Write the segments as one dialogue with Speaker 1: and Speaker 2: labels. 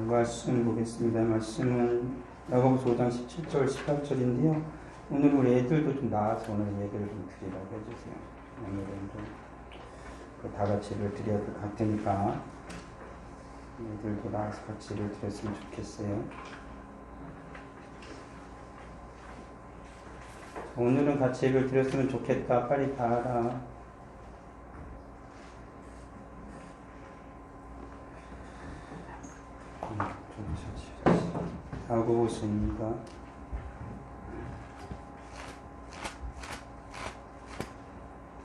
Speaker 1: 말씀 보겠습니다. 말씀은 야고보서 5장 17절 18절인데요. 오늘 우리 애들도 좀 나와서 오늘 예배를 좀 드리라고 해주세요. 오늘은 좀 다 같이 예배를 드려야 될 것 같으니까 애들도 나와서 같이 예배를 드렸으면 좋겠어요. 오늘은 같이 예배를 드렸으면 좋겠다. 빨리 다 하라. 야고보서입니다.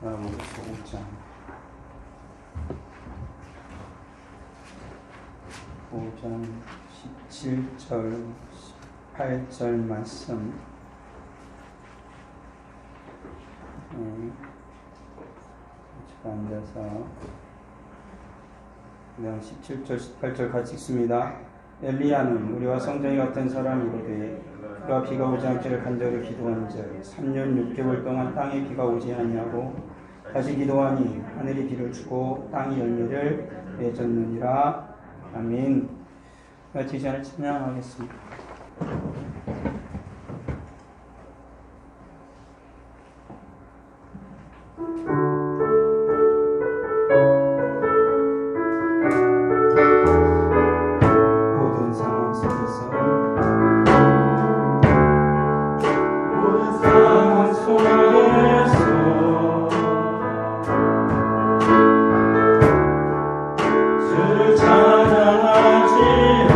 Speaker 1: 야고보서 5장 17절 18절 말씀. 앉아서 그냥 17절 18절 같이 읽습니다. 엘리야는 우리와 성전이 같은 사람이로되 그가 비가 오지 않기를 간절히 기도한즉 3년 6개월 동안 땅에 비가 오지 아니하고 다시 기도하니 하늘이 비를 주고 땅이 열매를 맺었느니라. 아멘. 같이 이 시간을 찬양하겠습니다.
Speaker 2: 주를 찬양하지마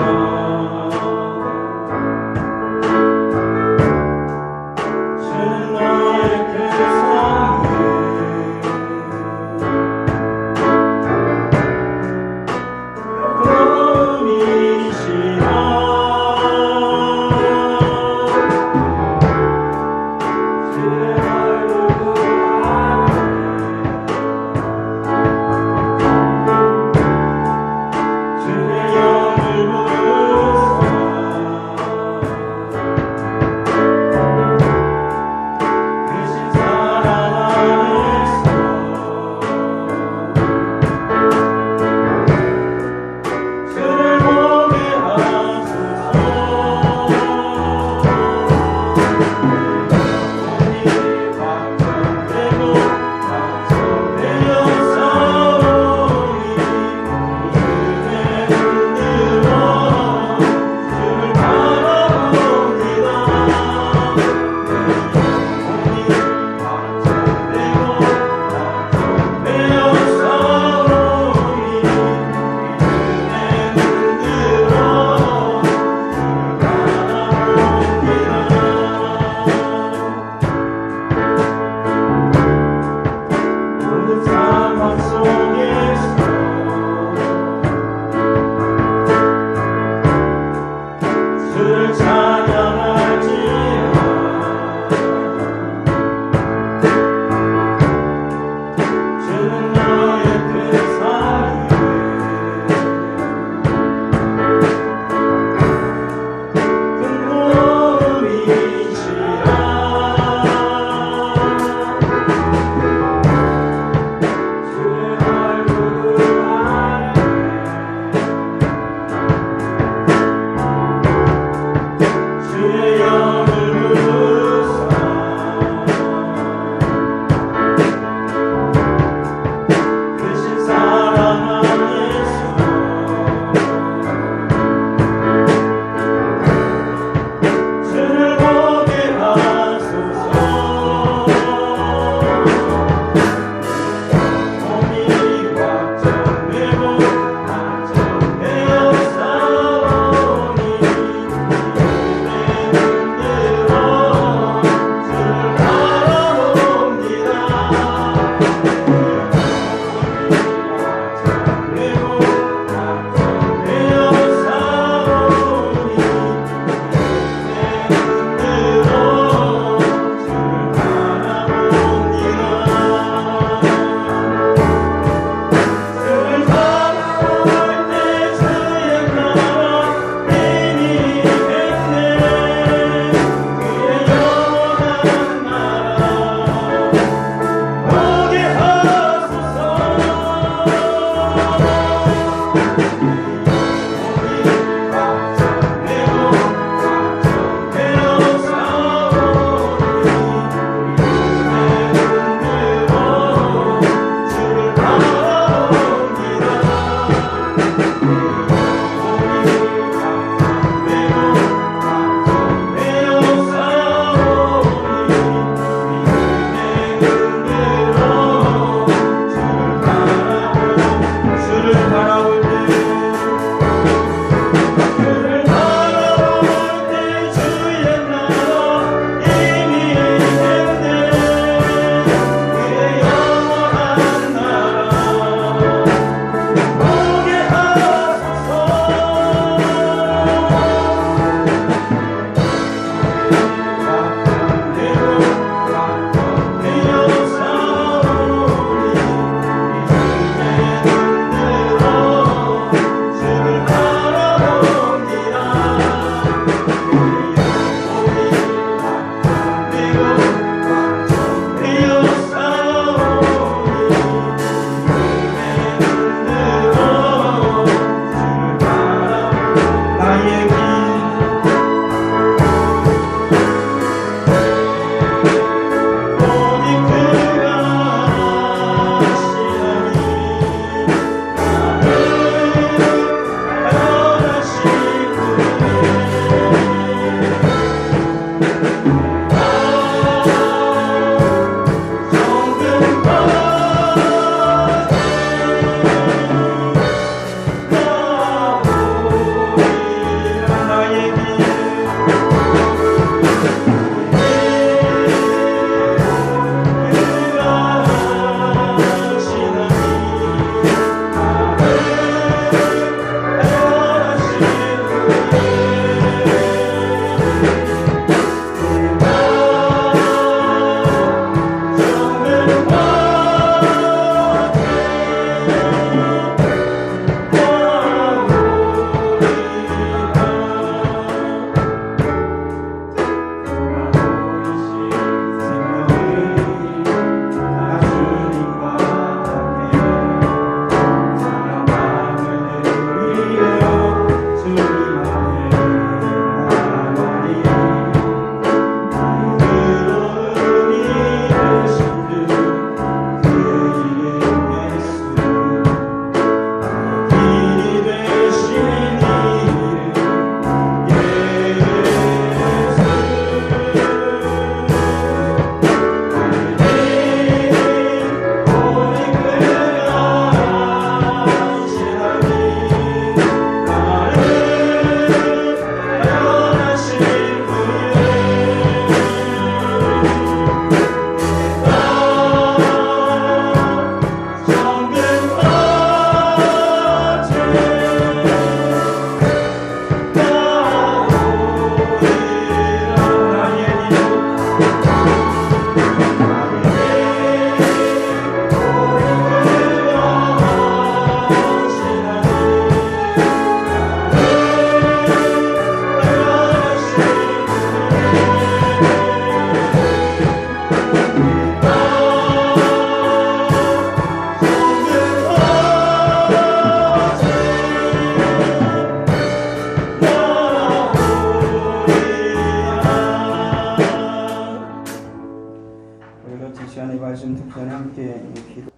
Speaker 1: 함께 기도.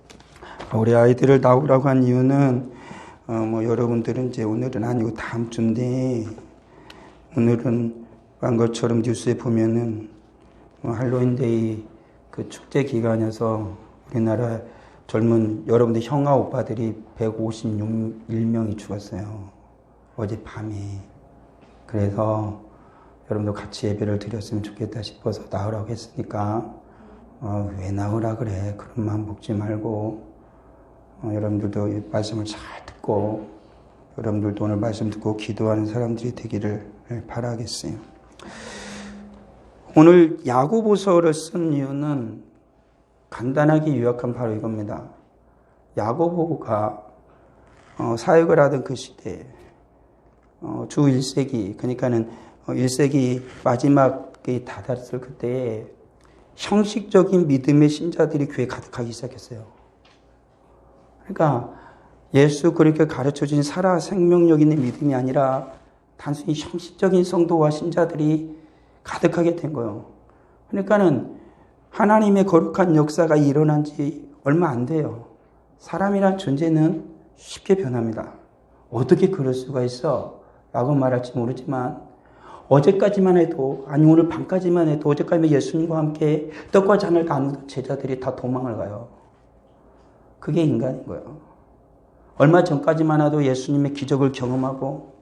Speaker 1: 우리 아이들을 나오라고 한 이유는 여러분들은 이제 오늘은 아니고 다음 주인데, 오늘은 한 것처럼 뉴스에 보면은 할로윈데이 그 축제 기간이어서 우리나라 젊은 여러분들 형아 오빠들이 151명이 죽었어요. 어젯밤에. 그래서 여러분도 같이 예배를 드렸으면 좋겠다 싶어서 나오라고 했으니까 왜 나오라 그래. 그런 마음 먹지 말고 여러분들도 말씀을 잘 듣고 여러분들도 오늘 말씀 듣고 기도하는 사람들이 되기를 바라겠어요. 오늘 야고보서를 쓴 이유는 간단하게 요약하면 바로 이겁니다. 야고보가 사역을 하던 그 시대에 주 1세기, 그러니까는 1세기 마지막에 다다랐을 그때에 형식적인 믿음의 신자들이 교회에 가득하기 시작했어요. 그러니까 예수 그렇게 가르쳐준 살아 생명력 있는 믿음이 아니라 단순히 형식적인 성도와 신자들이 가득하게 된 거예요. 그러니까는 하나님의 거룩한 역사가 일어난 지 얼마 안 돼요. 사람이란 존재는 쉽게 변합니다. 어떻게 그럴 수가 있어? 라고 말할지 모르지만 어제까지만 해도, 아니 오늘 밤까지만 해도 어제까지만 예수님과 함께 떡과 잔을 나누던 제자들이 다 도망을 가요. 그게 인간인 거예요. 얼마 전까지만 해도 예수님의 기적을 경험하고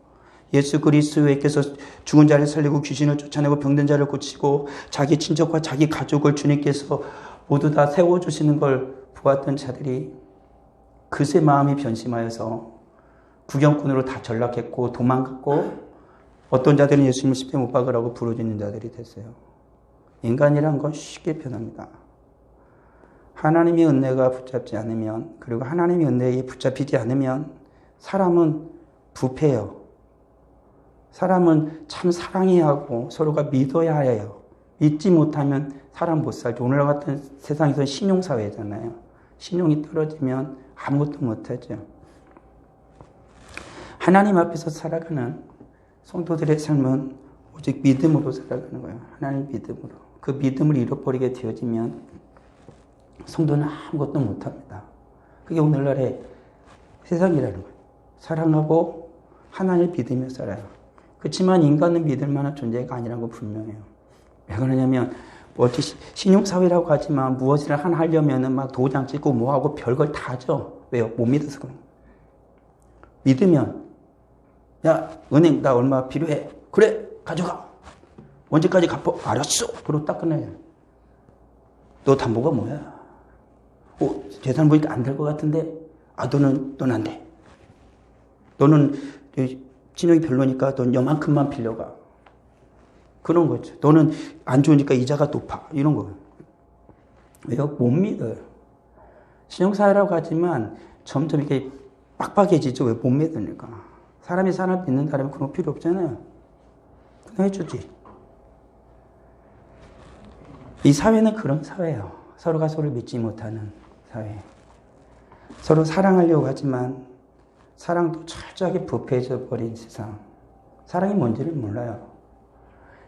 Speaker 1: 예수 그리스도께서 죽은 자를 살리고 귀신을 쫓아내고 병든 자를 고치고 자기 친척과 자기 가족을 주님께서 모두 다 세워주시는 걸 보았던 자들이 그새 마음이 변심하여서 구경꾼으로 다 전락했고 도망갔고 어떤 자들은 예수님을 십자가에 못 박으라고 부르짖는 자들이 됐어요. 인간이란 건 쉽게 변합니다. 하나님의 은혜가 붙잡지 않으면, 그리고 하나님의 은혜에 붙잡히지 않으면 사람은 부패해요. 사람은 참 사랑해야 하고 서로가 믿어야 해요. 믿지 못하면 사람 못 살죠. 오늘 같은 세상에서는 신용사회잖아요. 신용이 떨어지면 아무것도 못하죠. 하나님 앞에서 살아가는 성도들의 삶은 오직 믿음으로 살아가는 거예요. 하나님 믿음으로. 그 믿음을 잃어버리게 되어지면 성도는 아무것도 못합니다. 그게 오늘날의 세상이라는 거예요. 사랑하고 하나님을 믿으며 살아요. 그렇지만 인간은 믿을 만한 존재가 아니라는 건 분명해요. 왜 그러냐면 신용사회라고 하지만 무엇을 하나 하려면 막 도장 찍고 뭐하고 별걸 다 하죠. 왜요? 못 믿어서 그런 거예요. 믿으면 야 은행 나 얼마 필요해. 그래 가져가. 언제까지 갚어? 알았어. 그러고 딱 끝내요. 너 담보가 뭐야? 재산 보니까 안 될 것 같은데 너는 안 돼. 너는 신용이 별로니까 넌 요만큼만 빌려가. 그런 거죠. 너는 안 좋으니까 이자가 높아. 이런 거예요. 왜요? 못 믿어요. 신용사회라고 하지만 점점 이렇게 빡빡해지죠. 왜? 못 믿으니까. 사람이 사람 믿는다면 그런 거 필요 없잖아요. 그냥 해주지. 이 사회는 그런 사회예요. 서로가 서로를 믿지 못하는 사회. 서로 사랑하려고 하지만 사랑도 철저하게 부패해져 버린 세상. 사랑이 뭔지를 몰라요.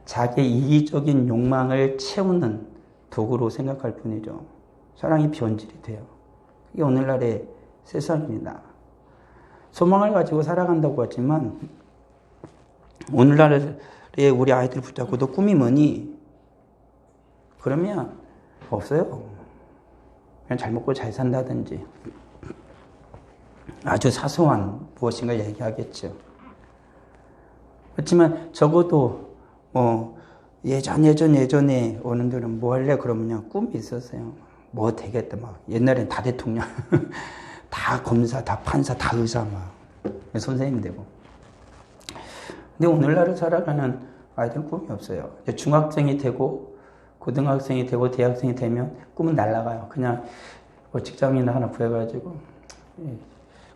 Speaker 1: 자기의 이기적인 욕망을 채우는 도구로 생각할 뿐이죠. 사랑이 변질이 돼요. 이게 오늘날의 세상입니다. 소망을 가지고 살아간다고 하지만 오늘날에 우리 아이들 붙잡고 너 꿈이 뭐니? 그러면 없어요. 그냥 잘 먹고 잘 산다든지 아주 사소한 무엇인가 얘기하겠죠. 그렇지만 적어도 예전에 어른들은 뭐 할래? 그러면 꿈이 있었어요. 뭐 되겠다. 막 옛날엔 다 대통령, 다 검사, 다 판사, 다 의사, 막 선생님 되고. 근데 오늘날을 살아가는 아이들은 꿈이 없어요. 중학생이 되고 고등학생이 되고 대학생이 되면 꿈은 날아가요. 그냥 직장이나 하나 구해가지고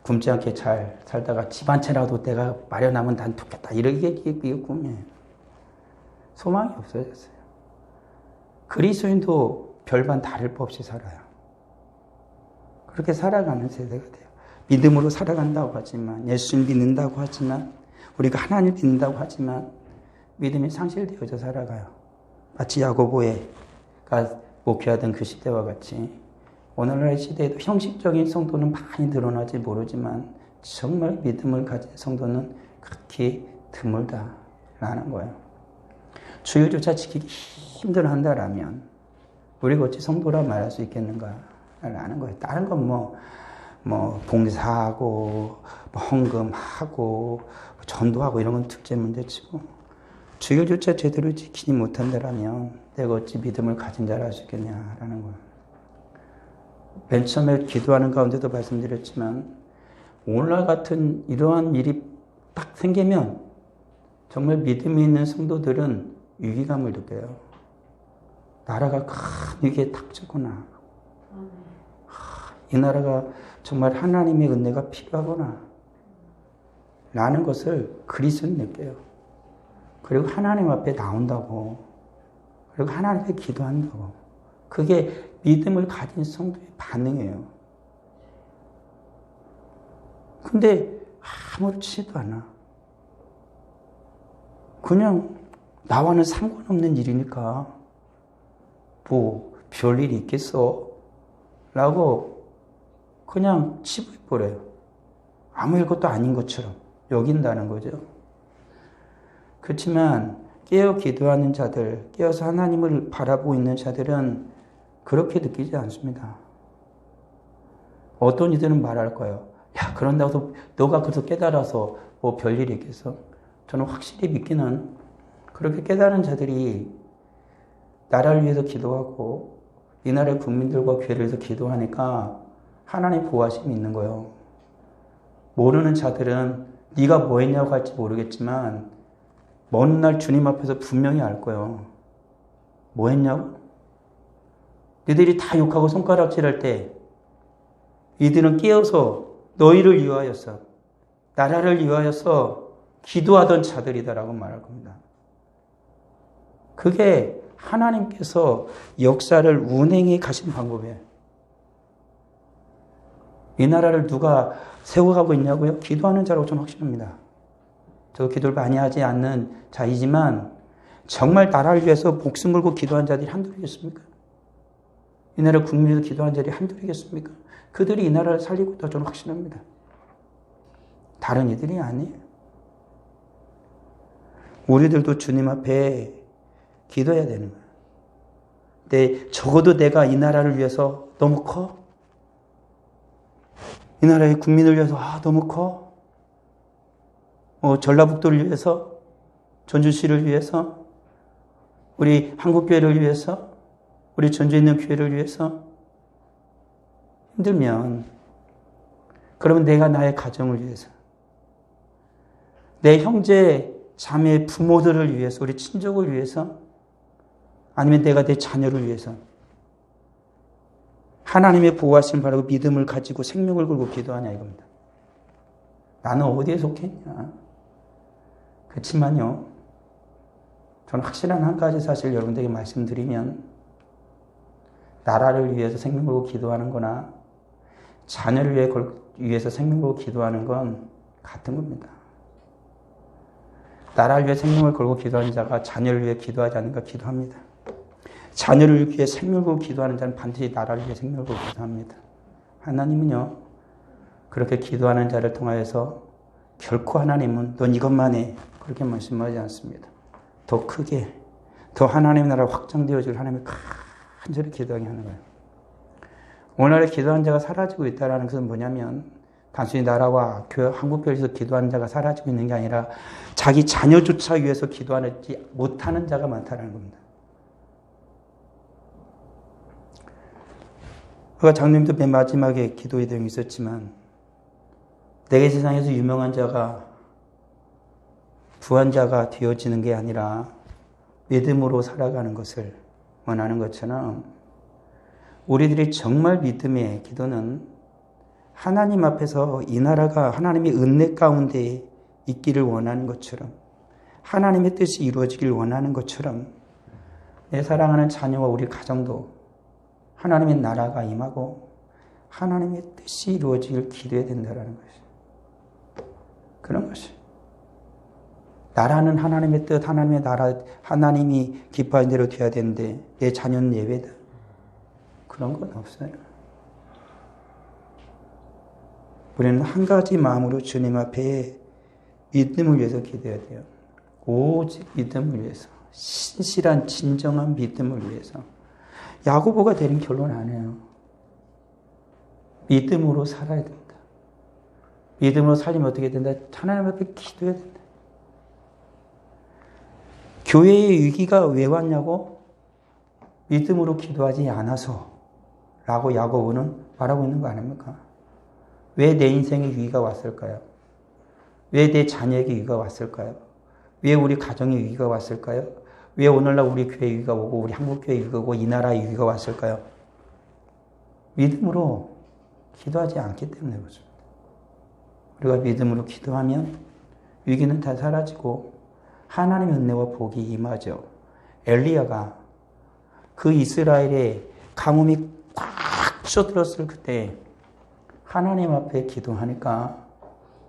Speaker 1: 굶지 않게 잘 살다가 집 한 채라도 내가 마련하면 난 좋겠다. 이게 꿈이에요. 소망이 없어졌어요. 그리스도인도 별반 다를 바 없이 살아요. 그렇게 살아가는 세대가 돼요. 믿음으로 살아간다고 하지만, 예수를 믿는다고 하지만, 우리가 하나님을 믿는다고 하지만 믿음이 상실되어져 살아가요. 마치 야고보가 목회하던 그 시대와 같이 오늘날 시대에도 형식적인 성도는 많이 늘어나지 모르지만 정말 믿음을 가진 성도는 극히 드물다라는 거예요. 주일조차 지키기 힘들어한다라면 우리가 어찌 성도라 말할 수 있겠는가라는 거예요. 다른 건 봉사하고 헌금하고 전도하고 이런 건 둘째 문제치고 주일조차 제대로 지키지 못한다라면 내가 어찌 믿음을 가진 자라 할 수 있겠냐라는 거예요. 맨 처음에 기도하는 가운데도 말씀드렸지만 오늘날 같은 이러한 일이 딱 생기면 정말 믿음이 있는 성도들은 위기감을 느껴요. 나라가 큰 위기에 닥쳤구나. 이 나라가 정말 하나님의 은혜가 필요하구나. 라는 것을 그리스도는 느껴요. 그리고 하나님 앞에 나온다고. 그리고 하나님 앞에 기도한다고. 그게 믿음을 가진 성도의 반응이에요. 근데 아무렇지도 않아. 그냥 나와는 상관없는 일이니까 뭐 별일이 있겠어? 라고 그냥 치부해버려요. 아무 일것도 아닌 것처럼 여긴다는 거죠. 그렇지만 깨어 기도하는 자들, 깨어서 하나님을 바라보고 있는 자들은 그렇게 느끼지 않습니다. 어떤 이들은 말할 거예요. 야, 그런다고 너가 그래서 깨달아서 뭐 별일이 있겠어? 저는 확실히 믿기는 그렇게 깨달은 자들이 나라를 위해서 기도하고 이 나라의 국민들과 교회를 위해서 기도하니까 하나님 보호하심이 있는 거예요. 모르는 자들은 네가 뭐 했냐고 할지 모르겠지만 먼 날 주님 앞에서 분명히 알 거예요. 뭐 했냐고? 너희들이 다 욕하고 손가락질할 때 이들은 깨어서 너희를 위하여서 나라를 위하여서 기도하던 자들이다라고 말할 겁니다. 그게 하나님께서 역사를 운행해 가신 방법이에요. 이 나라를 누가 세워가고 있냐고요? 기도하는 자라고 저는 확신합니다. 저 기도를 많이 하지 않는 자이지만 정말 나라를 위해서 목숨 걸고 기도한 자들이 한둘이겠습니까? 이 나라 국민에서 기도한 자들이 한둘이겠습니까? 그들이 이 나라를 살리고 있다고 저는 확신합니다. 다른 이들이 아니에요. 우리들도 주님 앞에 기도해야 되는 거예요. 근데 적어도 내가 이 나라를 위해서 너무 커? 이 나라의 국민을 위해서 너무 커? 전라북도를 위해서? 전주시를 위해서? 우리 한국교회를 위해서? 우리 전주에 있는 교회를 위해서? 힘들면 그러면 내가 나의 가정을 위해서 내 형제, 자매, 부모들을 위해서 우리 친족을 위해서 아니면 내가 내 자녀를 위해서 하나님의 보호하심을 바라고 믿음을 가지고 생명을 걸고 기도하냐 이겁니다. 나는 어디에 속했냐. 그렇지만요. 저는 확실한 한 가지 사실 여러분들에게 말씀드리면 나라를 위해서 생명을 걸고 기도하는 거나 자녀를 위해서 생명을 걸고 기도하는 건 같은 겁니다. 나라를 위해 생명을 걸고 기도하는 자가 자녀를 위해 기도하지 않는가 기도합니다. 자녀를 위해 생명을 걸고 기도하는 자는 반드시 나라를 위해 생명을 걸고 기도합니다. 하나님은요. 그렇게 기도하는 자를 통하여서 결코 하나님은 넌 이것만 해. 그렇게 말씀하지 않습니다. 더 크게 더 하나님의 나라가 확장되어질 하나님을 간절히 기도하게 하는 거예요. 오늘날의 기도하는 자가 사라지고 있다는 것은 뭐냐면 단순히 나라와 교회, 한국교회에서 기도하는 자가 사라지고 있는 게 아니라 자기 자녀조차 위해서 기도하지 못하는 자가 많다는 겁니다. 그가 장로님도 맨 마지막에 기도의 내용이 있었지만 내게 세상에서 유명한 자가 부한 자가 되어지는 게 아니라 믿음으로 살아가는 것을 원하는 것처럼 우리들이 정말 믿음의 기도는 하나님 앞에서 이 나라가 하나님의 은혜 가운데 있기를 원하는 것처럼 하나님의 뜻이 이루어지기를 원하는 것처럼 내 사랑하는 자녀와 우리 가정도 하나님의 나라가 임하고 하나님의 뜻이 이루어지길 기도해야 된다는 것이 그런 것이 나라는 하나님의 뜻, 하나님의 나라, 하나님이 기뻐하는 대로 되어야 되는데 내 자녀는 예외다. 그런 건 없어요. 우리는 한 가지 마음으로 주님 앞에 믿음을 위해서 기도해야 돼요. 오직 믿음을 위해서. 신실한 진정한 믿음을 위해서. 야고보가 내린 결론 안 해요. 믿음으로 살아야 된다. 믿음으로 살리면 어떻게 된다? 하나님 앞에 기도해야 된다. 교회의 위기가 왜 왔냐고? 믿음으로 기도하지 않아서 라고 야고보는 말하고 있는 거 아닙니까? 왜 내 인생에 위기가 왔을까요? 왜 내 자녀에게 위기가 왔을까요? 왜 우리 가정에 위기가 왔을까요? 왜 오늘날 우리 교회에 위기가 오고 우리 한국교회에 위기가 오고 이 나라에 위기가 왔을까요? 믿음으로 기도하지 않기 때문에 그렇습니다. 우리가 믿음으로 기도하면 위기는 다 사라지고 하나님의 은혜와 복이 임하죠. 엘리야가 그 이스라엘의 가뭄이 꽉 쏟들었을 그때 하나님 앞에 기도하니까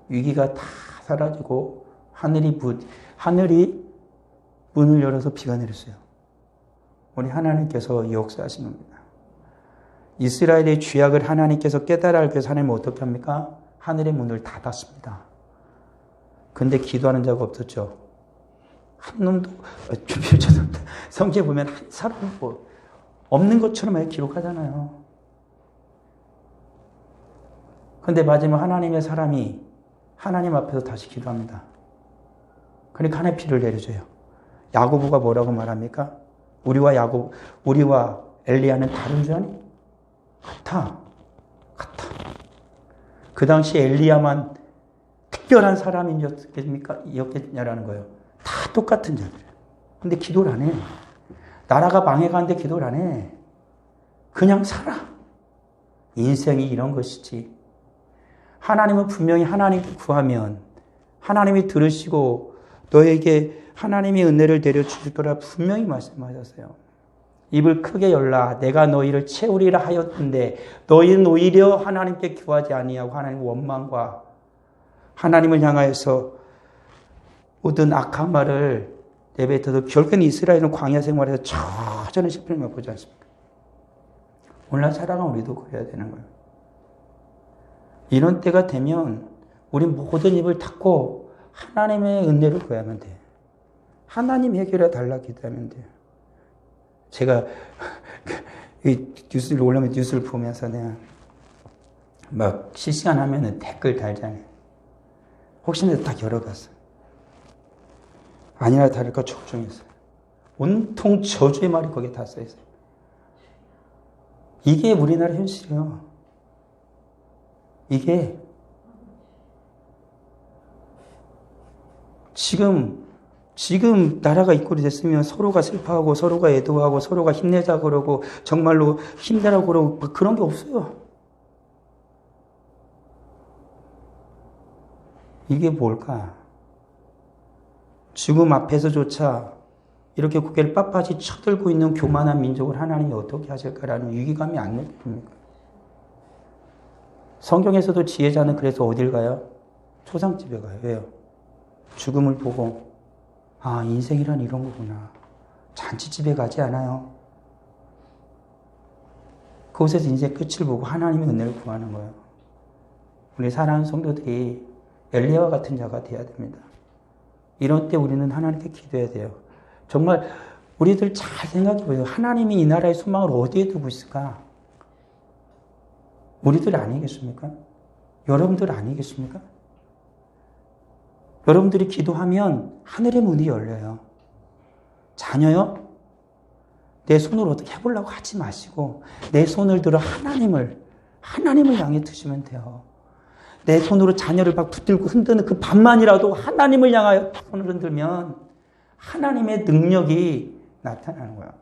Speaker 1: 위기가 다 사라지고 하늘이 문을 열어서 비가 내렸어요. 우리 하나님께서 역사하신 겁니다. 이스라엘의 죄악을 하나님께서 깨달아 알기 위해서 하나님은 어떻게 합니까? 하늘의 문을 닫았습니다. 근데 기도하는 자가 없었죠. 한 놈도, 성경에 보면 한 사람도 없는 것처럼 기록하잖아요. 근데 마지막 하나님의 사람이 하나님 앞에서 다시 기도합니다. 그러니까 하나님 비를 내려줘요. 야고보가 뭐라고 말합니까? 우리와 엘리야는 다른 줄 아니? 같아. 그 당시 엘리야만 특별한 사람이었겠냐라는 거예요. 다 똑같은 자들. 근데 기도를 안 해. 나라가 망해가는데 기도를 안 해. 그냥 살아. 인생이 이런 것이지. 하나님은 분명히 하나님께 구하면 하나님이 들으시고 너에게 하나님의 은혜를 내려주실 거라 분명히 말씀하셨어요. 입을 크게 열라 내가 너희를 채우리라 하였는데 너희는 오히려 하나님께 구하지 아니하고 하나님의 원망과 하나님을 향하여서 모든 악한 말을 내뱉어도 결국엔 이스라엘은 광야 생활에서 처절한 실패를 맛보지 않습니까? 오늘날 살아가면 우리도 그래야 되는 거예요. 이런 때가 되면 우리 모든 입을 닫고 하나님의 은혜를 구하면 돼요. 하나님 해결해 달라 기도하면 돼요. 제가 뉴스를 올라오면 뉴스를 보면서 내가 막 실시간 하면은 댓글 달잖아요. 혹시나 다 열어봤어요. 아니나 다를까 적중했어요. 온통 저주의 말이 거기에 다 써있어요. 이게 우리나라 현실이에요. 이게 지금 나라가 이꼴이 됐으면 서로가 슬퍼하고 서로가 애도하고 서로가 힘내자 그러고 정말로 힘내라고 그러고 그런 게 없어요. 이게 뭘까? 죽음 앞에서조차 이렇게 고개를 빳빳이 쳐들고 있는 교만한 민족을 하나님이 어떻게 하실까라는 위기감이 안 느낍니까? 성경에서도 지혜자는 그래서 어딜 가요? 초상집에 가요. 왜요? 죽음을 보고 아, 인생이란 이런 거구나. 잔치집에 가지 않아요. 그곳에서 인생 끝을 보고 하나님의 은혜를 구하는 거예요. 우리 사랑하는 성도들이 엘리야와 같은 자가 되어야 됩니다. 이런 때 우리는 하나님께 기도해야 돼요. 정말 우리들 잘 생각해 보세요. 하나님이 이 나라의 소망을 어디에 두고 있을까? 우리들 아니겠습니까? 여러분들 아니겠습니까? 여러분들이 기도하면 하늘의 문이 열려요. 자녀요? 내 손을 어떻게 해보려고 하지 마시고 내 손을 들어 하나님을 향해 두시면 돼요. 내 손으로 자녀를 막 붙들고 흔드는 그 밤만이라도 하나님을 향하여 손을 흔들면 하나님의 능력이 나타나는 거야.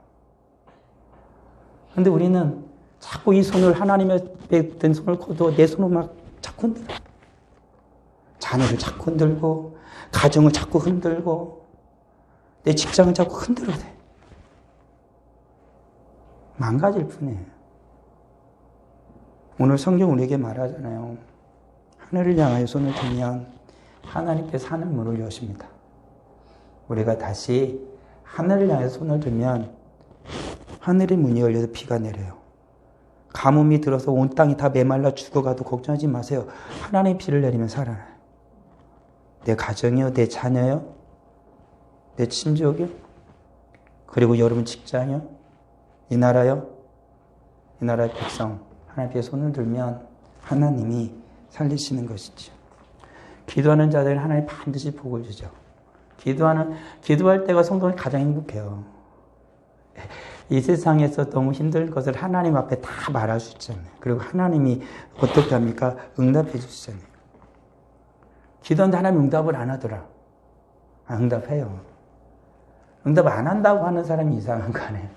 Speaker 1: 그런데 우리는 자꾸 이 손을 하나님의 든 손을 거두어 내 손을 막 자꾸 흔들어. 자녀를 자꾸 흔들고 가정을 자꾸 흔들고 내 직장을 자꾸 흔들어야 돼. 망가질 뿐이에요. 오늘 성경 우리에게 말하잖아요. 하늘을 향하여 손을 들면 하나님께서 하늘 문을 여십니다. 우리가 다시 하늘을 향해 손을 들면 하늘의 문이 열려서 비가 내려요. 가뭄이 들어서 온 땅이 다 메말라 죽어가도 걱정하지 마세요. 하나님이 비를 내리면 살아나요. 내 가정이요, 내 자녀요, 내 친족이요, 그리고 여러분 직장이요, 이 나라요, 이 나라의 백성, 하나님께 손을 들면 하나님이 살리시는 것이죠. 기도하는 자들은 하나님 반드시 복을 주죠. 기도할 때가 성도는 가장 행복해요. 이 세상에서 너무 힘든 것을 하나님 앞에 다 말할 수 있잖아요. 그리고 하나님이 어떻게 합니까? 응답해 주시잖아요. 기도하는데 하나님 응답을 안 하더라. 응답해요. 응답 안 한다고 하는 사람이 이상한 거 아니에요.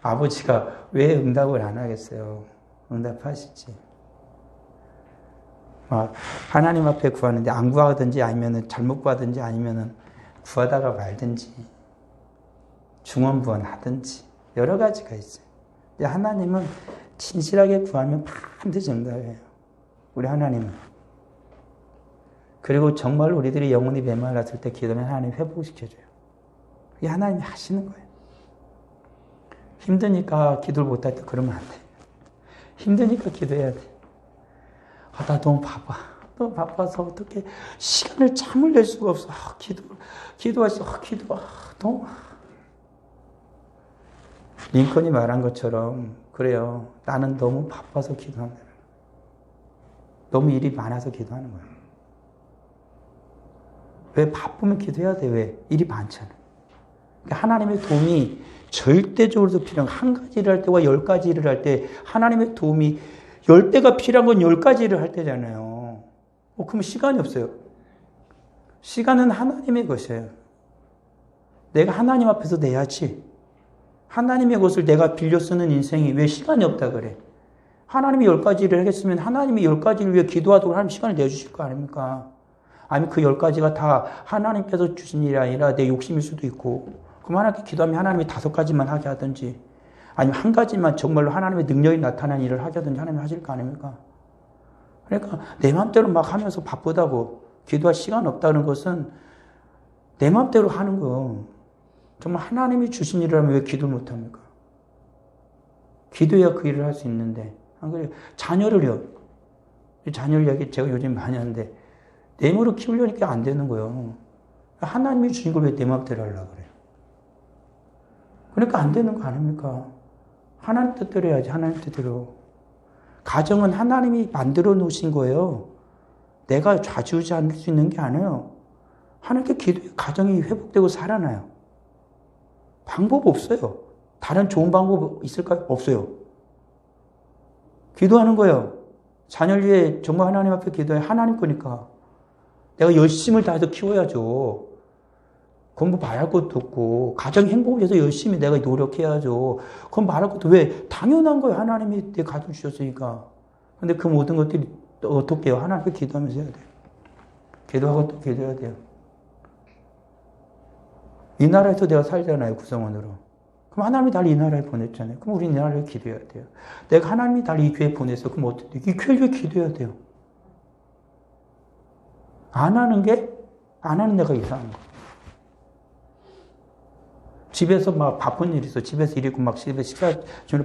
Speaker 1: 아버지가 왜 응답을 안 하겠어요? 응답하시지. 하나님 앞에 구하는데 안 구하든지 아니면 잘못 구하든지 아니면 구하다가 말든지 중언부언 하든지 여러 가지가 있어요. 근데 하나님은 진실하게 구하면 반드시 응답해요. 우리 하나님은. 그리고 정말 우리들이 영혼이 메말랐을 때 기도하면 하나님 회복시켜줘요. 그게 하나님이 하시는 거예요. 힘드니까 기도를 못할 때 그러면 안 돼요. 힘드니까 기도해야 돼. 나 너무 바빠. 너무 바빠서 어떻게 시간을 잠을 낼 수가 없어. 기도하시. 너무. 링컨이 말한 것처럼 그래요. 나는 너무 바빠서 기도한다. 너무 일이 많아서 기도하는 거예요. 왜 바쁘면 기도해야 돼? 왜? 일이 많잖아. 그러니까 하나님의 도움이 절대적으로 필요한 한 가지 일을 할 때와 10가지 일을 할 때 하나님의 도움이 10배가 필요한 건 10가지 일을 할 때잖아요. 그러면 시간이 없어요. 시간은 하나님의 것이에요. 내가 하나님 앞에서 내야지. 하나님의 것을 내가 빌려 쓰는 인생이 왜 시간이 없다 그래? 하나님이 10가지 일을 하겠으면 하나님이 10가지를 위해 기도하도록 하나님 시간을 내주실 거 아닙니까? 아니면 그 10가지가 다 하나님께서 주신 일이 아니라 내 욕심일 수도 있고, 그럼 하나님께 기도하면 하나님이 5가지만 하게 하든지, 아니면 한 가지만 정말로 하나님의 능력이 나타난 일을 하게 하든지 하나님이 하실 거 아닙니까? 그러니까 내 마음대로 막 하면서 바쁘다고 기도할 시간 없다는 것은 내 마음대로 하는 거. 정말 하나님이 주신 일을 하면 왜 기도를 못합니까? 기도해야 그 일을 할 수 있는데. 안 그래요? 자녀를요. 자녀를 얘기 제가 요즘 많이 하는데 내 힘으로 키우려니까 안 되는 거예요. 하나님이 주신 걸 왜 내 마음대로 하려고 그래요? 그러니까 안 되는 거 아닙니까? 하나님 뜻대로 해야지. 하나님 뜻대로. 가정은 하나님이 만들어 놓으신 거예요. 내가 좌지우지할 수 있는 게 아니에요. 하나님께 기도해 가정이 회복되고 살아나요. 방법 없어요. 다른 좋은 방법 있을까요? 없어요. 기도하는 거예요. 자녀를 위해 정말 하나님 앞에 기도해. 하나님 거니까. 내가 열심을 다해서 키워야죠. 그건 말할 것도 없고, 가정 행복을 위해서 열심히 내가 노력해야죠. 그건 말할 것도 왜? 당연한 거예요. 하나님이 내 가정 주셨으니까. 근데 그 모든 것들이 어떻게 해요? 하나님께 기도하면서 해야 돼요. 기도하고 또 기도해야 돼요. 이 나라에서 내가 살잖아요. 구성원으로. 그럼 하나님이 날 이 나라에 보냈잖아요. 그럼 우리 이 나라에 기도해야 돼요. 내가 하나님이 날 이 교회에 보냈어. 그럼 어떻게 돼요? 이 교회를 위해 기도해야 돼요. 안 하는 내가 이상한 거. 집에서 막 바쁜 일이 있어. 집에서 일 있고 막 집에 식사 전에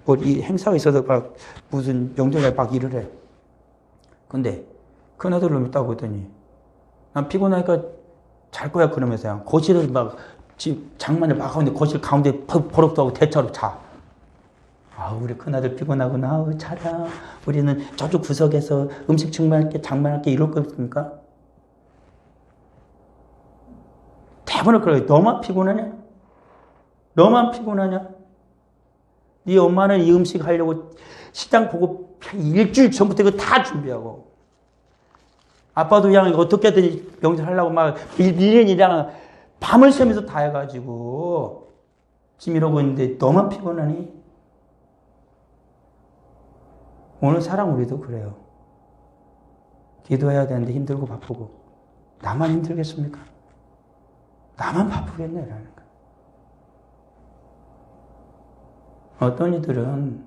Speaker 1: 뭐 이 행사가 있어서 막 무슨 명절에 막 일을 해. 근데 큰아들 놈이 있다고 했더니 난 피곤하니까 잘 거야 그러면서요. 거실을 막 장만을 막 하는데 거실 가운데 버럭도 하고 대처럼 자. 우리 큰아들 피곤하구나. 자라. 우리는 저쪽 구석에서 음식 장만할게 이럴 거였습니까? 대본을 그래요. 너만 피곤하냐? 너만 피곤하냐? 네 엄마는 이 음식 하려고 식당 보고 일주일 전부터 이거 다 준비하고, 아빠도 그냥 어떻게든 명절 하려고 막 미련이랑 밤을 새면서 다 해가지고 지금 이러고 있는데 너만 피곤하니? 오늘 사람 우리도 그래요. 기도해야 되는데 힘들고 바쁘고. 나만 힘들겠습니까? 나만 바쁘겠네 라는 거. 어떤 이들은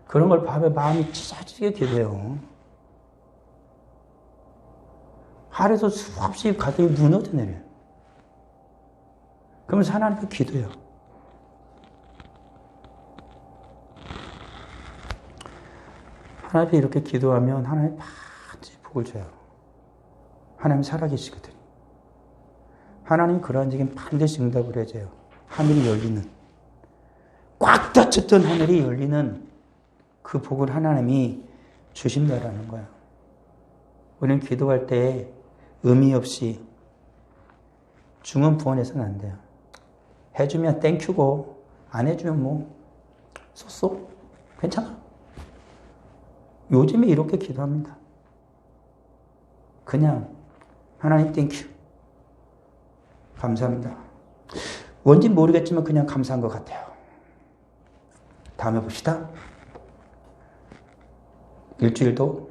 Speaker 1: 그런 걸 밤에 마음이 찢어지게 기도해요. 하루에도 수없이 가슴이 무너져 내려요. 그러면서 하나님께 기도해요. 하나님 앞에 이렇게 기도하면 하나님 반드시 복을 줘요. 하나님 살아계시거든요. 하나님 그러한 적엔 반드시 응답을 해줘요. 하늘이 열리는, 꽉 닫혔던 하늘이 열리는 그 복을 하나님이 주신다라는 거예요. 우리는 기도할 때 의미 없이 중언부언해서는 안 돼요. 해주면 땡큐고 안 해주면 뭐 쏘쏘 괜찮아. 요즘에 이렇게 기도합니다. 그냥 하나님 땡큐 감사합니다. 뭔지 모르겠지만 그냥 감사한 것 같아요. 다음에 봅시다. 일주일도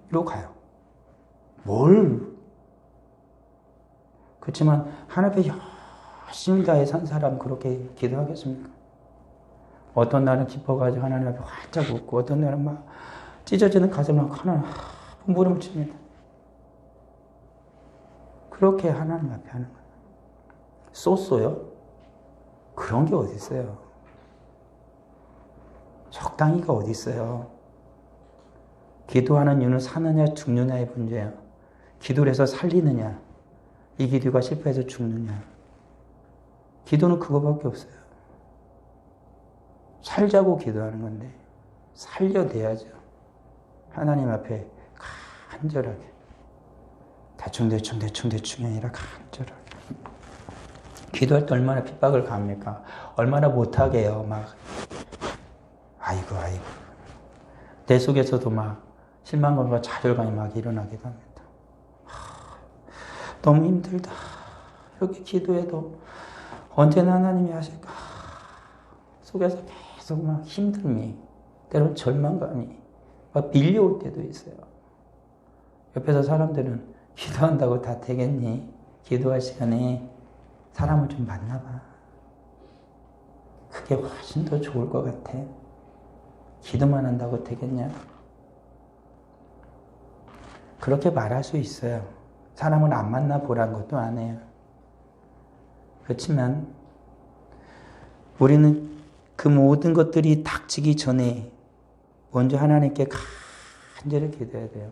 Speaker 1: 이러고 가요. 뭘? 그렇지만 하나님 앞에 열심히 다해 산 사람 그렇게 기도하겠습니까? 어떤 날은 기뻐가지고 하나님 앞에 활짝 웃고 어떤 날은 막 찢어지는 가슴을 하나 무릎을 칩니다. 그렇게 하나님 앞에 하는 거예요. 쏘쏘요? 그런 게 어디 있어요? 적당히가 어디 있어요? 기도하는 이유는 사느냐 죽느냐의 문제예요. 기도를 해서 살리느냐, 이 기도가 실패해서 죽느냐. 기도는 그거밖에 없어요. 살자고 기도하는 건데 살려내야죠. 하나님 앞에 간절하게. 대충 아니라 간절하게. 기도할 때 얼마나 핍박을 가합니까? 얼마나 못하게 해요. 막 아이고 내 속에서도 막 실망감과 좌절감이 막 일어나기도 합니다. 너무 힘들다. 이렇게 기도해도 언제나 하나님이 하실까? 속에서 계속 막 힘듦이, 때로는 절망감이 막 밀려올 때도 있어요. 옆에서 사람들은 기도한다고 다 되겠니? 기도할 시간에 사람을 좀 만나봐. 그게 훨씬 더 좋을 것 같아. 기도만 한다고 되겠냐? 그렇게 말할 수 있어요. 사람을 안 만나보란 것도 안 해요. 그렇지만 우리는 그 모든 것들이 닥치기 전에 먼저 하나님께 간절히 기도해야 돼요.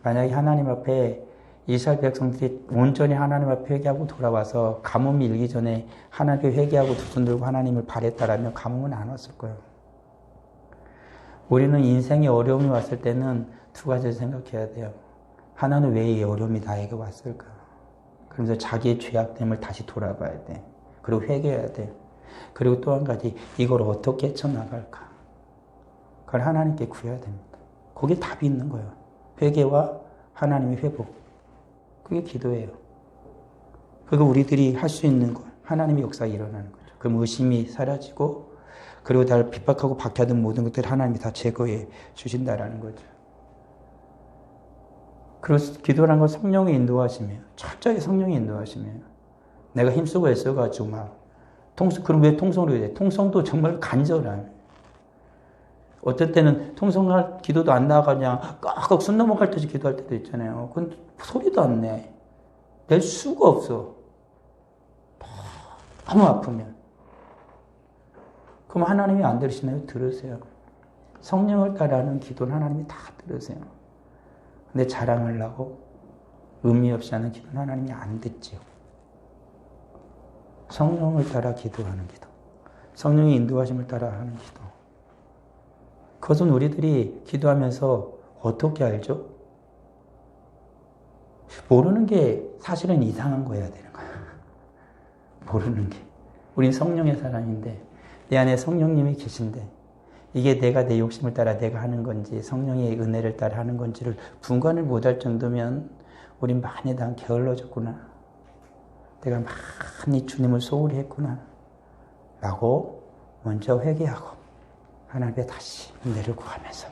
Speaker 1: 만약에 하나님 앞에 이스라엘 백성들이 온전히 하나님 앞에 회개하고 돌아와서 가뭄이 일기 전에 하나님께 회개하고 두 손 들고 하나님을 바랬다라면 가뭄은 안 왔을 거예요. 우리는 인생에 어려움이 왔을 때는 두 가지를 생각해야 돼요. 하나는 왜 이 어려움이 나에게 왔을까? 그러면서 자기의 죄악됨을 다시 돌아봐야 돼. 그리고 회개해야 돼. 그리고 또 한 가지, 이걸 어떻게 헤쳐나갈까? 그걸 하나님께 구해야 됩니다. 거기에 답이 있는 거예요. 회개와 하나님의 회복. 그게 기도예요. 그거 우리들이 할 수 있는 거. 하나님의 역사가 일어나는 거죠. 그럼 의심이 사라지고, 그리고 나를 핍박하고 박해하던 모든 것들을 하나님이 다 제거해 주신다라는 거죠. 그래서 기도라는 건 성령의 인도하심이에요. 철저히 성령의 인도하심이에요. 내가 힘쓰고 애써가지고 막 그럼 왜 통성으로 해야 돼? 통성도 정말 간절한. 어떨 때는 통성할 기도도 안 나가 그냥 깍깍 숨 넘어갈 듯이 기도할 때도 있잖아요. 그건 소리도 안 내. 낼 수가 없어. 너무 아프면. 그럼 하나님이 안 들으시나요? 들으세요. 성령을 따라하는 기도는 하나님이 다 들으세요. 근데 자랑하려고 의미 없이 하는 기도는 하나님이 안 듣지요. 성령을 따라 기도하는 기도. 성령의 인도하심을 따라 하는 기도. 그것은 우리들이 기도하면서 어떻게 알죠? 모르는 게 사실은 이상한 거여야 되는 거야. 모르는 게. 우린 성령의 사람인데 내 안에 성령님이 계신데 이게 내가 내 욕심을 따라 내가 하는 건지 성령의 은혜를 따라 하는 건지를 분간을 못할 정도면 우린 많이 다 게을러졌구나. 내가 많이 주님을 소홀히 했구나. 라고 먼저 회개하고 하나님께 다시 은혜를 구하면서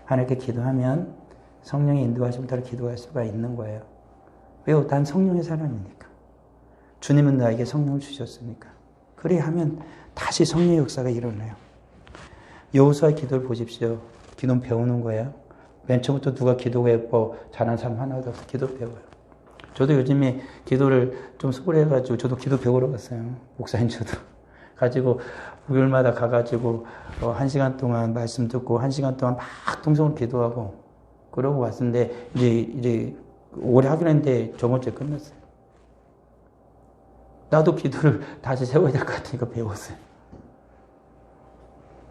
Speaker 1: 하나님께 기도하면 성령의 인도하심을 따라 기도할 수가 있는 거예요. 왜요? 난 성령의 사람이니까. 주님은 나에게 성령을 주셨으니까. 그래야 하면 다시 성령의 역사가 일어나요. 여호수아의 기도를 보십시오. 기도는 배우는 거예요. 맨 처음부터 누가 기도가 예뻐 잘하는 사람 하나도 없어. 기도 배워요. 저도 요즘에 기도를 좀 소홀히 해가지고 저도 기도 배우러 갔어요. 목사님 저도.
Speaker 2: 가지고 목요일마다 가가지고 1시간 동안 말씀 듣고 1시간 동안 막 통성으로 기도하고 그러고 왔는데 이제 오래 하긴 했는데 저번 주에 끝났어요. 나도 기도를 다시 세워야 될 것 같으니까 배웠어요.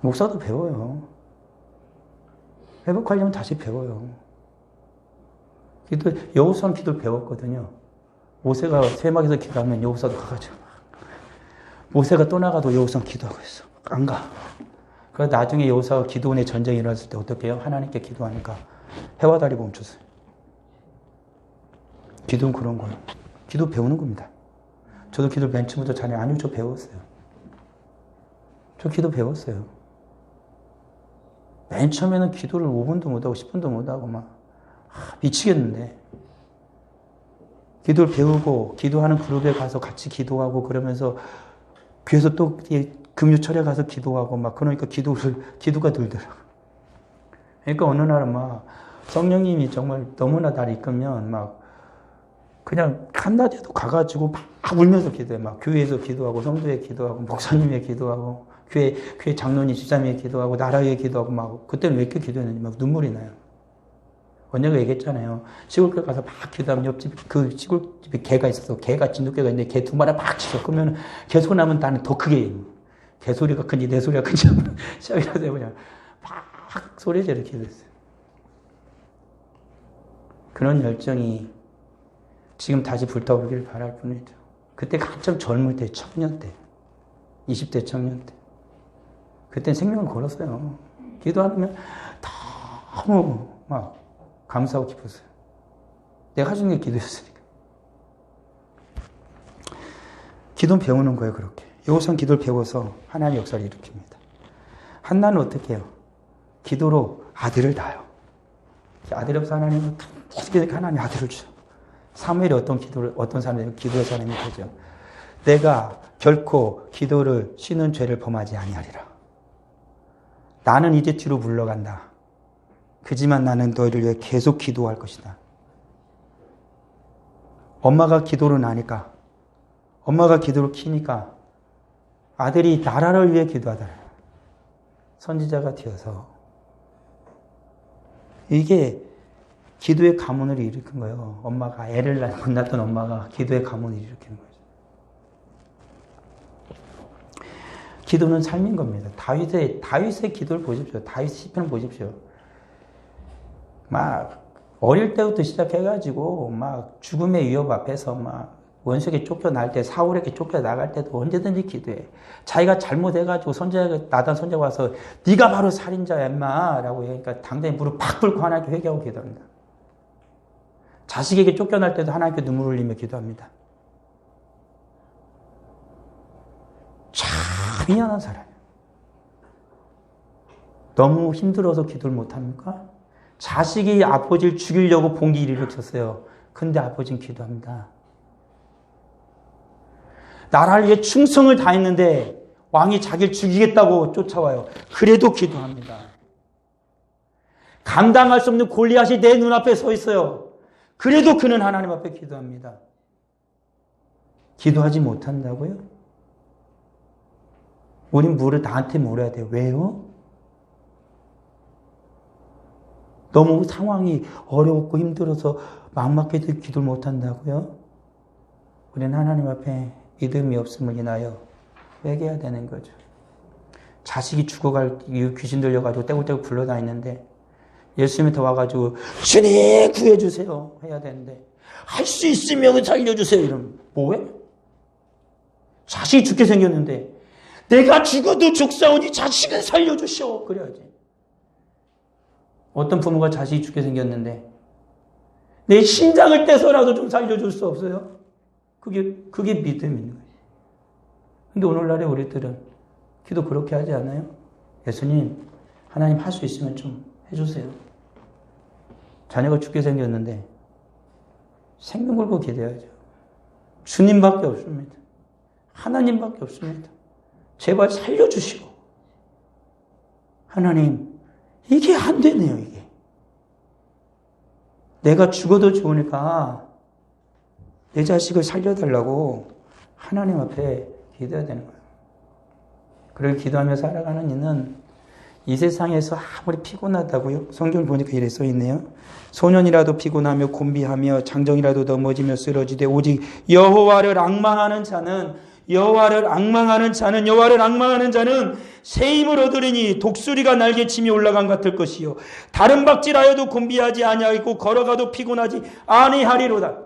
Speaker 2: 목사도 배워요. 회복하려면 다시 배워요. 여호수아는 기도를 배웠거든요. 모세가 세막에서 기도하면 여호수아도 가가지고 모세가 떠나가도 여호수아는 기도하고 있어. 안 가. 그래서 나중에 여호수아가 기도원의 전쟁이 일어났을 때 어떻게 해요? 하나님께 기도하니까 해와 달이 멈췄어요. 기도는 그런 거예요. 기도 배우는 겁니다. 저도 기도 맨 처음부터 잘해요. 아니요, 저 배웠어요. 저 기도 배웠어요. 맨 처음에는 기도를 5분도 못하고 10분도 못하고 막 미치겠는데 기도를 배우고 기도하는 그룹에 가서 같이 기도하고 그러면서 교회에서 또 금요철에 가서 기도하고 막 그러니까 기도가 늘더라고요. 그러니까 어느 날은 막 성령님이 정말 너무나 나를 이끌면 막 그냥 한낮에도 가가지고 막 울면서 기도해. 막 교회에서 기도하고 성도에 기도하고 목사님에 기도하고 교회 장로님 집사님에 기도하고 나라에 기도하고 막 그때는 왜 이렇게 기도했는지 막 눈물이 나요. 언니가 얘기했잖아요. 시골교회 가서 막 기도하면 옆집 그 시골집에 개가 있어서 개가 진돗개가 있는데 개 두 마리 막 치죠. 그러면 개 소리 나면 나는 더 크게 개 소리가 큰지 내 소리가 큰지 시작이라서 그냥 막 소리 지르게 기도했어요. 그런 열정이 지금 다시 불타오르길 바랄 뿐이죠. 그때 한참 젊을 때, 청년 때, 20대 청년 때. 그땐 생명을 걸었어요. 기도하면 너무 막 감사하고 기뻤어요. 내가 하신 게 기도였으니까. 기도는 배우는 거예요, 그렇게. 여호수아는 기도를 배워서 하나님의 역사를 일으킵니다. 한나는 어떻게 해요? 기도로 아들을 낳아요. 아들이 없어 하나님은 하나님 아들을 주죠. 사무엘이 어떤 사람이 기도의 사람이 되죠. 내가 결코 기도를 쉬는 죄를 범하지 아니하리라. 나는 이제 뒤로 물러간다. 그지만 나는 너희를 위해 계속 기도할 것이다. 엄마가 기도를 나니까, 엄마가 기도를 키니까 아들이 나라를 위해 기도하더라. 선지자가 되어서. 이게 기도의 가문을 일으킨 거예요. 엄마가 애를 못 낳던 엄마가 기도의 가문을 일으키는 거죠. 기도는 삶인 겁니다. 다윗의 기도를 보십시오. 다윗 시편을 보십시오. 막 어릴 때부터 시작해가지고 막 죽음의 위협 앞에서 막 원수에게 쫓겨날 때, 사울에게 쫓겨나갈 때도 언제든지 기도해. 자기가 잘못해가지고 나단 선자가 와서 네가 바로 살인자야 임마 라고 하니까 당당히 무릎 팍 꿇고 하나님께 회개하고 기도합니다. 자식에게 쫓겨날 때도 하나님께 눈물을 흘리며 기도합니다. 참 미안한 사람이에요. 너무 힘들어서 기도를 못합니까? 자식이 아버지를 죽이려고 봉기를 일으켰어요. 근데 아버지는 기도합니다. 나라를 위해 충성을 다했는데 왕이 자기를 죽이겠다고 쫓아와요. 그래도 기도합니다. 감당할 수 없는 골리앗이 내 눈앞에 서 있어요. 그래도 그는 하나님 앞에 기도합니다. 기도하지 못한다고요? 우린 나한테 물어야 돼요. 왜요? 너무 상황이 어렵고 힘들어서 막막해도 기도를 못한다고요? 우리는 하나님 앞에 믿음이 없음을 인하여 회개해야 되는 거죠. 자식이 죽어갈 이유 귀신 들려가지고 떼굴떼굴 굴러다니는데 예수님한테 와가지고 주님 구해주세요 해야 되는데 할 수 있으면 살려주세요 이러면 뭐해? 자식이 죽게 생겼는데 내가 죽어도 죽사오니 자식은 살려주시오 그래야지. 어떤 부모가 자식이 죽게 생겼는데 내 심장을 떼서라도 좀 살려줄 수 없어요? 그게 믿음인 거예요. 근데 오늘날에 우리들은 기도 그렇게 하지 않아요? 예수님, 하나님 할 수 있으면 좀 해주세요. 자녀가 죽게 생겼는데 생명 걸고 기도해야죠. 주님밖에 없습니다. 하나님밖에 없습니다. 제발 살려주시고. 하나님, 이게 안 되네요, 이게. 내가 죽어도 좋으니까 내 자식을 살려달라고 하나님 앞에 기도해야 되는 거예요. 그를 기도하며 살아가는 이는 이 세상에서 아무리 피곤하다고요? 성경을 보니까 이래 써 있네요. 소년이라도 피곤하며 곤비하며 장정이라도 넘어지며 쓰러지되 오직 여호와를 앙망하는 자는 새 힘을 얻으리니 독수리가 날개치며 올라간 같을 것이요 다른 박질하여도 곤비하지 아니하고 걸어가도 피곤하지 아니하리로다.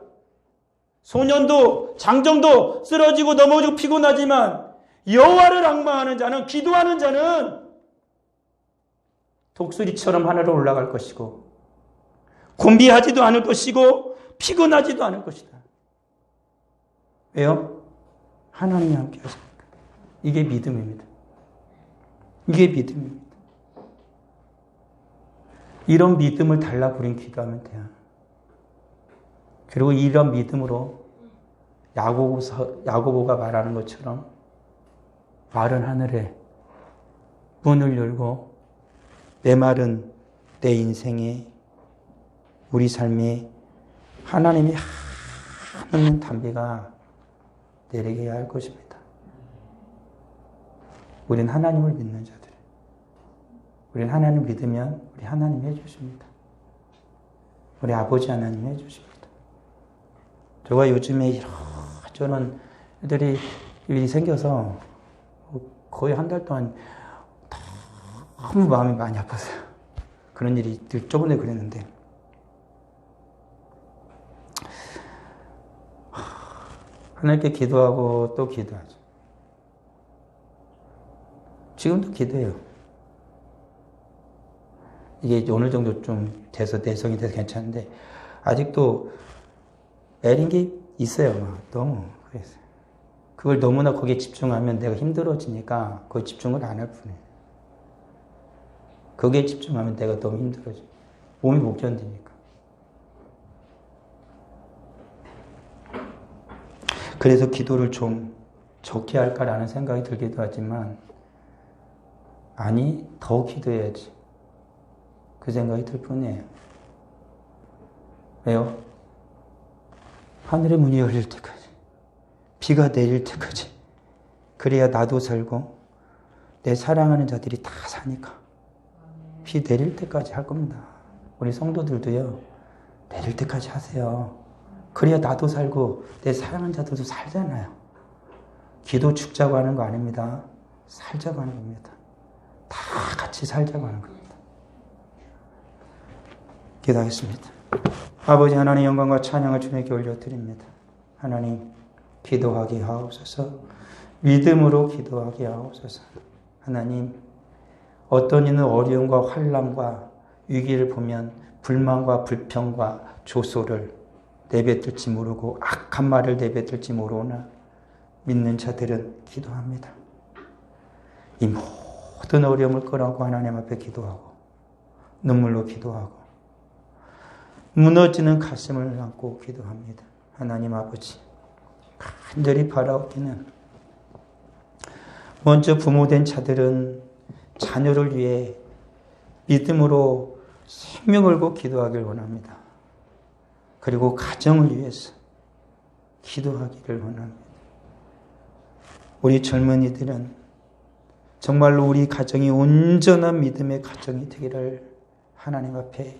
Speaker 2: 소년도 장정도 쓰러지고 넘어지고 피곤하지만 여호와를 앙망하는 자는, 기도하는 자는 독수리처럼 하늘로 올라갈 것이고 곤비하지도 않을 것이고 피곤하지도 않을 것이다. 왜요? 하나님이 함께 하십니까? 이게 믿음입니다. 이게 믿음입니다. 이런 믿음을 달라고 우린 기도하면 돼요. 그리고 이런 믿음으로 야고보가 말하는 것처럼 마른 하늘에 문을 열고 메마른 내 인생에 우리 삶에 하나님이 하는 담비가 내리게 할 것입니다. 우린 하나님을 믿는 자들. 우린 하나님을 믿으면 우리 하나님 해주십니다. 우리 아버지 하나님 해주십니다. 제가 요즘에 저는 애들이 일이 생겨서 거의 한 달 동안 너무 마음이 많이 아팠어요. 그런 일이 저번에 그랬는데 하나님께 기도하고 또 기도하죠. 지금도 기도해요. 이게 어느 정도 좀 돼서 내성이 돼서 괜찮은데 아직도 애린 게 있어요. 너무 그랬어요. 그걸 너무나 거기에 집중하면 내가 힘들어지니까 거기에 집중을 안 할 뿐이에요. 거기에 집중하면 내가 너무 힘들어져. 몸이 못 견디니까. 그래서 기도를 좀 적게 할까라는 생각이 들기도 하지만 아니, 더 기도해야지. 그 생각이 들 뿐이에요. 왜요? 하늘의 문이 열릴 때까지, 비가 내릴 때까지, 그래야 나도 살고 내 사랑하는 자들이 다 사니까 비 내릴 때까지 할 겁니다. 우리 성도들도요, 내릴 때까지 하세요. 그래야 나도 살고 내 사랑하는 자들도 살잖아요. 기도 죽자고 하는 거 아닙니다. 살자고 하는 겁니다. 다 같이 살자고 하는 겁니다. 기도하겠습니다. 아버지 하나님, 영광과 찬양을 주님께 올려드립니다. 하나님, 기도하게 하옵소서. 믿음으로 기도하게 하옵소서. 하나님, 어떤 이는 어려움과 환난과 위기를 보면 불만과 불평과 조소를 내뱉을지 모르고 악한 말을 내뱉을지 모르나 믿는 자들은 기도합니다. 이 모든 어려움을 끌어안고 하나님 앞에 기도하고 눈물로 기도하고 무너지는 가슴을 안고 기도합니다. 하나님 아버지, 간절히 바라옵기는 먼저 부모된 자들은 자녀를 위해 믿음으로 생명을 걸고 기도하길 원합니다. 그리고 가정을 위해서 기도하기를 원합니다. 우리 젊은이들은 정말로 우리 가정이 온전한 믿음의 가정이 되기를 하나님 앞에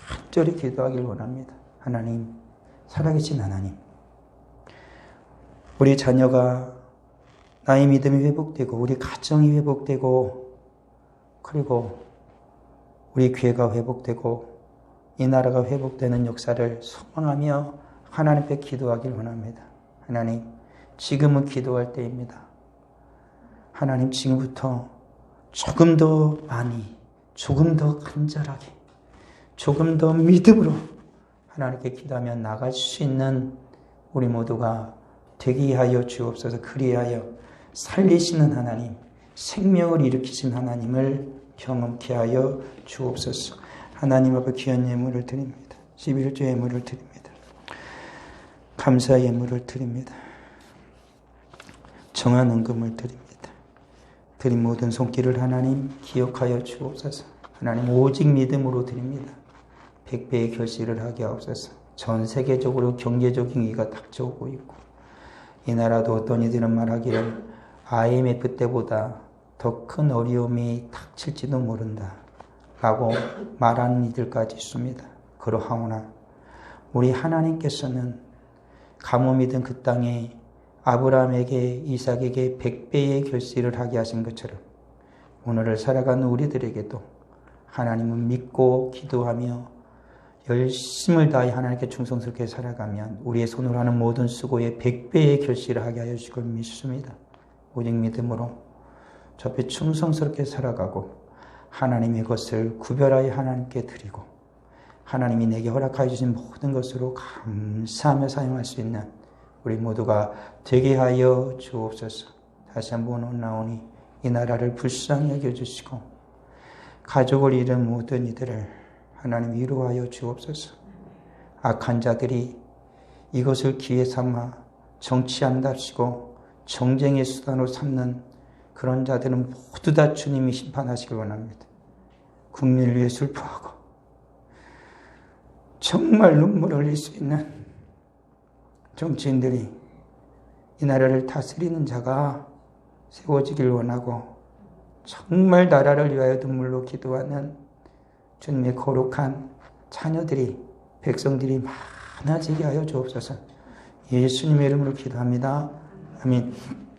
Speaker 2: 간절히 기도하길 원합니다. 하나님, 살아계신 하나님, 우리 자녀가 나의 믿음이 회복되고 우리 가정이 회복되고 그리고 우리 교회가 회복되고 이 나라가 회복되는 역사를 소망하며 하나님 앞에 기도하길 원합니다. 하나님, 지금은 기도할 때입니다. 하나님, 지금부터 조금 더 많이, 조금 더 간절하게, 조금 더 믿음으로 하나님께 기도하며 나갈 수 있는 우리 모두가 되게 하여 주옵소서. 그리하여 살리시는 하나님, 생명을 일으키신 하나님을 경험케 하여 주옵소서. 하나님 앞에 귀한 예물을 드립니다. 11조 예물을 드립니다. 감사 예물을 드립니다. 정한 헌금을 드립니다. 드린 모든 손길을 하나님 기억하여 주옵소서. 하나님, 오직 믿음으로 드립니다. 100배의 결실을 하게 하옵소서. 전 세계적으로 경제적인 위기가 닥쳐오고 있고 이 나라도 어떤 이들은 말하기를 IMF 때보다 더 큰 어려움이 닥칠지도 모른다 라고 말하는 이들까지 있습니다. 그러하오나 우리 하나님께서는 가뭄이든 그 땅에 아브라함에게 이삭에게 100배의 결실을 하게 하신 것처럼 오늘을 살아가는 우리들에게도 하나님을 믿고 기도하며 열심을 다해 하나님께 충성스럽게 살아가면 우리의 손으로 하는 모든 수고에 100배의 결실을 하게 하여 주실 걸 믿습니다. 오직 믿음으로 저 앞에 충성스럽게 살아가고 하나님의 것을 구별하여 하나님께 드리고 하나님이 내게 허락하여 주신 모든 것으로 감사하며 사용할 수 있는 우리 모두가 되게 하여 주옵소서. 다시 한번 나오니 이 나라를 불쌍히 여겨주시고 가족을 잃은 모든 이들을 하나님 위로하여 주옵소서. 악한 자들이 이것을 기회 삼아 정치한답시고 정쟁의 수단으로 삼는 그런 자들은 모두 다 주님이 심판하시길 원합니다. 국민을 위해 슬퍼하고 정말 눈물을 흘릴 수 있는 정치인들이 이 나라를 다스리는 자가 세워지길 원하고 정말 나라를 위하여 눈물로 기도하는 주님의 거룩한 자녀들이 백성들이 많아지게 하여 주옵소서. 예수님의 이름으로 기도합니다. 아멘.